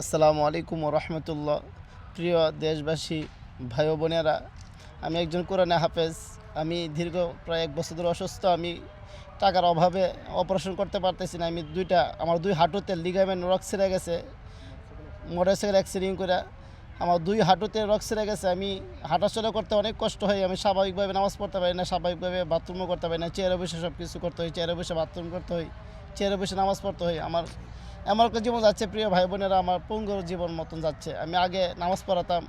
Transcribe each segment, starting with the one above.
আসসালামু আলাইকুম রহমতুল্লাহ। প্রিয় দেশবাসী, ভাই ও বোনেরা, আমি একজন কোরআনে হাফেজ। আমি দীর্ঘ প্রায় 1 বছর ধরে অসুস্থ। আমি টাকার অভাবে অপারেশন করতে পারতেছি না। আমার দুই হাঁটুতে লিগামেন্ট রক ছিঁড়ে গেছে। মোটরসাইকেল অ্যাক্সিডেন্ট করে আমার দুই হাঁটুতে রক ছিঁড়ে গেছে। আমি হাঁটাচলা করতে অনেক কষ্ট হয়। আমি স্বাভাবিকভাবে নামাজ পড়তে পারি না, স্বাভাবিকভাবে বাথরুমও করতে পারি না। চেয়ারে বসে সব কিছু করতে হয়, চেয়ারে বসে বাথরুম করতে হয়, চেয়ারে বসে নামাজ পড়তে হয়। আমার একটা জীবন যাচ্ছে, প্রিয় ভাই বোনেরা, আমার পঙ্গুর জীবন মতন যাচ্ছে। আমি আগে নামাজ পড়াতাম,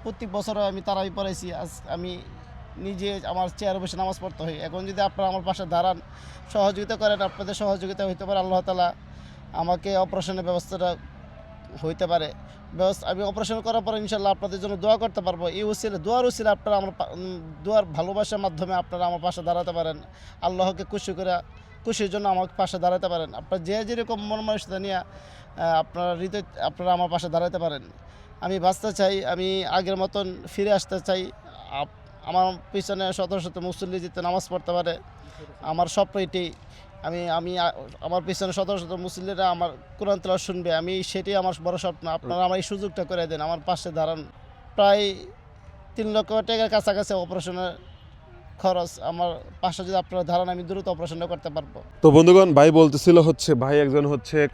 প্রত্যেক বছরও আমি তারাবি পড়াইছি। আজ আমি নিজে আমার চেয়ারে বসে নামাজ পড়তে হয়। এখন যদি আপনারা আমার পাশে দাঁড়ান, সহযোগিতা করেন, আপনাদের সহযোগিতা হইতে পারে, আল্লাহ তাআলা আমাকে অপারেশনের ব্যবস্থাটা হইতে পারে। আমি অপারেশন করার পরে ইনশাল্লাহ আপনাদের জন্য দোয়া করতে পারবো। এই উসিলা, দোয়ার উসিলা আপনারা দোয়ার ভালোবাসার মাধ্যমে আপনারা আমার পাশে দাঁড়াতে পারেন। আল্লাহকে খুশির জন্য আমার পাশে দাঁড়াতে পারেন। আপনারা যে যেরকম মন মানসিকতা নিয়ে আপনারা আমার পাশে দাঁড়াতে পারেন। আমি বাঁচতে চাই, আমি আগের মতন ফিরে আসতে চাই। আমার পিছনে শত শত মুসল্লি যেতে নামাজ পড়তে পারে, আমার স্বপ্ন এটি। আমার পিছনে শত শত মুসল্লিরা আমার কোরআন তেলাওয়াত শুনবে, সেটাই আমার বড় স্বপ্ন। আপনারা আমার এই সুযোগটা করে দেন, আমার পাশে দাঁড়ান। প্রায় 3 লক্ষ টাকার কাছাকাছি অপারেশনের খরচ। আমার পাশে যদি আপনারা দাঁড়ান, আমি দ্রুত অপারেশনটা করতে পারবো। তো বন্ধুগণ, ভাই বলতেছিল ভাই একজন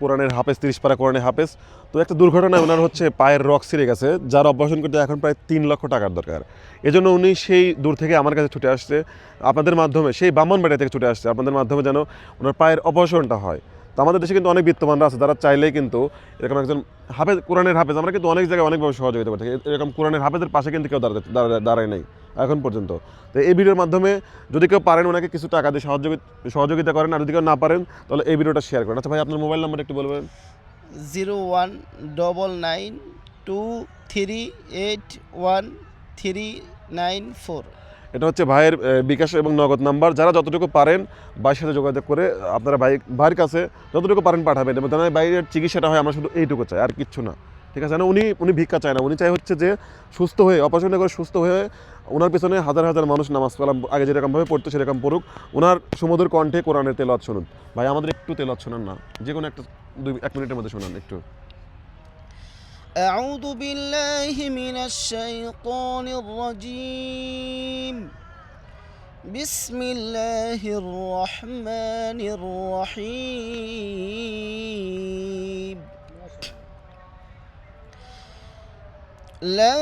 কোরআনের হাফেজ, 30 পারা কোরআনের হাফেজ। তো একটা দুর্ঘটনায় ওনার পায়ের রক ছিঁড়ে গেছে, যার অপারেশন করতে এখন প্রায় 3 লক্ষ টাকার দরকার। এজন্য উনি সেই দূর থেকে আমার কাছে ছুটে আসছে, আপনাদের মাধ্যমে, সেই ব্রাহ্মণবাড়িয়া থেকে ছুটে আসছে আপনাদের মাধ্যমে, যেন ওনার পায়ের অপারেশনটা হয়। তো আমাদের দেশে কিন্তু অনেক বিত্তমানরা আছে, যারা চাইলেই কিন্তু এরকম একজন হাফেজ, কোরআনের হাফেজ, আমরা কিন্তু অনেক জায়গায় অনেকভাবে সহযোগিতা করে থাকি। এরকম কোরআনের হাফেজের পাশে কিন্তু কেউ দাঁড়ায় নাই এখন পর্যন্ত। তো এই ভিডিওর মাধ্যমে যদি কেউ পারেন ওনাকে কিছু টাকা দিয়ে সহযোগিতা করেন, আর যদি কেউ না পারেন তাহলে এই ভিডিওটা শেয়ার করেন। আচ্ছা ভাই, আপনার মোবাইল নাম্বার একটু বলবেন। 019923813994। এটা ভাইয়ের বিকাশ এবং নগদ নাম্বার। যারা যতটুকু পারেন ভাইয়ের সাথে যোগাযোগ করে আপনারা ভাইয়ের কাছে যতটুকু পারেন পাঠাবেন, এবং তার বাইরের চিকিৎসাটা হয়, আমরা শুধু এইটুকু চাই, আর কিচ্ছু না। ঠিক আছে না? উনি ভিক্ষা চায় না, উনি চাই যে সুস্থ হয়ে, অপারেশন করে সুস্থ হয়ে ওনার পিছনে হাজার হাজার মানুষ নামাজ কালাম আগে যেরকমভাবে পড়তো সেরকম পড়ুক, ওনার সুমধুর কণ্ঠে কোরআনের তেলাওয়াত শুনুন। ভাই আমাদের একটু তেলাওয়াত শোনান না, যে কোনো একটা 1 মিনিটের মধ্যে শোনান একটু। أعوذ بالله من الشيطان الرجيم. بسم الله الرحمن الرحيم. لن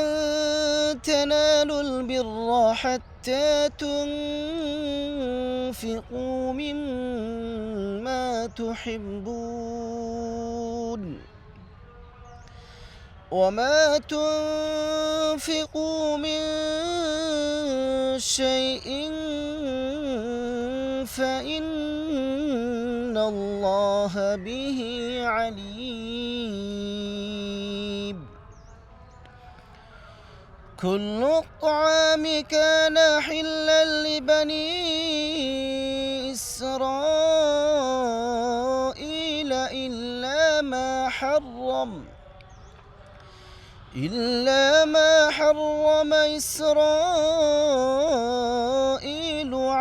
تنالوا البر حتى تنفقوا مما تحبون، وما تنفقوا من شيء فإن الله به عليم. كل الطعام كان حلا لبني إسرائيل إلا ما حرم إسرائيل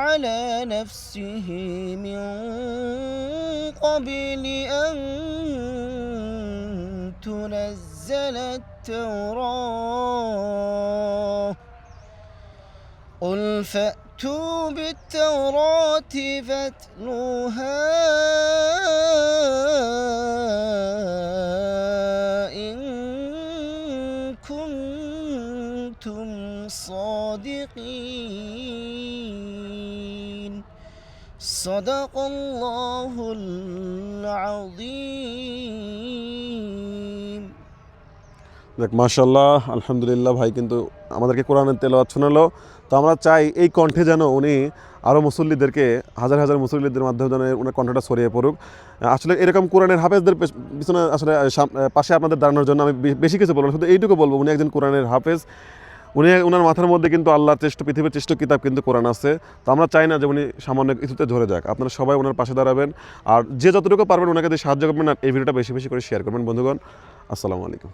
على نفسه من قبل أن تنزل التوراة. قل فأتوا بالتوراة فاتلوها إن كنتم صادقين. صدق الله العظيم. দেখ, মাশাআল্লাহ, আলহামদুলিল্লাহ, ভাই কিন্তু আমাদেরকে কোরআনের তেলাওয়াত শোনালো। তো আমরা চাই এই কণ্ঠে যেন উনি আরও মুসল্লিদেরকে, হাজার হাজার মুসল্লিদের মাধ্যমে যেন ওনার কণ্ঠটা ছড়িয়ে পড়ুক। আসলে এরকম কোরআনের হাফেজদের পিছনে আসলে পাশে আপনাদের দাঁড়ানোর জন্য আমি বেশি কিছু বলবো না, শুধু এইটুকু বলবো, উনি একজন কোরআনের হাফেজ। ওনার মাথার মধ্যে কিন্তু আল্লাহর পৃথিবীর শ্রেষ্ঠ কিতাব কিন্তু কোরআন আছে। তো আমরা চাই না যে উনি সামান্য কিছুতে ধরে যাক। আপনারা সবাই ওনার পাশে দাঁড়াবেন, আর যে যতটুকু পারবেন ওনাকে দিয়ে সাহায্য করবেন, আর এই ভিডিওটা বেশি বেশি করে শেয়ার করবেন। বন্ধুগণ, আসসালামু আলাইকুম।